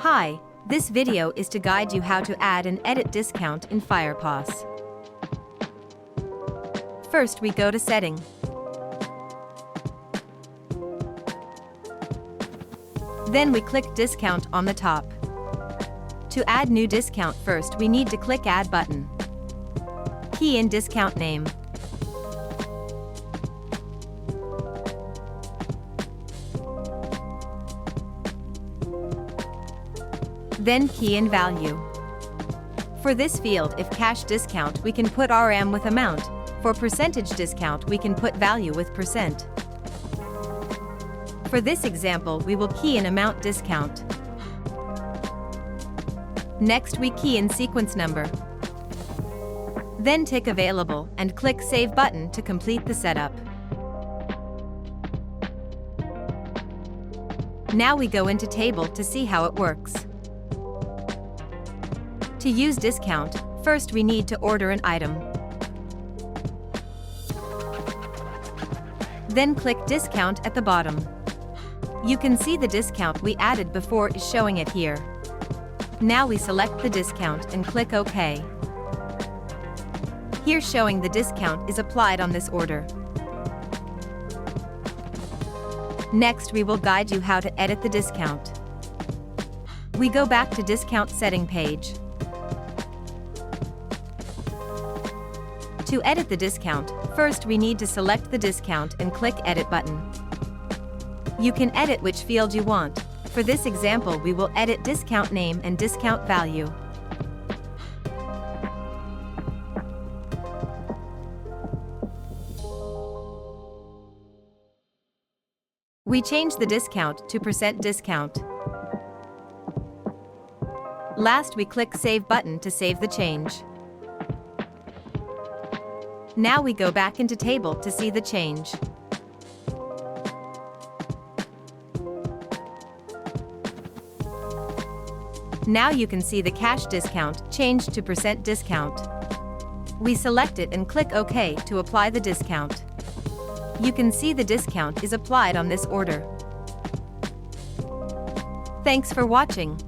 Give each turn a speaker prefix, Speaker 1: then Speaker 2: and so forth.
Speaker 1: Hi, this video is to guide you how to add and edit discount in Firepos. First we go to Setting. Then we click Discount on the top. To add new discount, first we need to click Add button. Key in discount name. Then key in value. For this field, if cash discount, we can put RM with amount. For percentage discount, we can put value with percent. For this example, we will key in amount discount. Next, we key in sequence number. Then tick Available and click Save button to complete the setup. Now we go into Table to see how it works. To use discount, first we need to order an item. Then click Discount at the bottom. You can see the discount we added before is showing it here. Now we select the discount and click OK. Here showing the discount is applied on this order. Next we will guide you how to edit the discount. We go back to Discount Setting page. To edit the discount, first we need to select the discount and click Edit button. You can edit which field you want. For this example, we will edit discount name and discount value. We change the discount to % discount. Last, we click Save button to save the change. Now we go back into Table to see the change. Now you can see the cash discount changed to % discount. We select it and click OK to apply the discount. You can see the discount is applied on this order. Thanks for watching.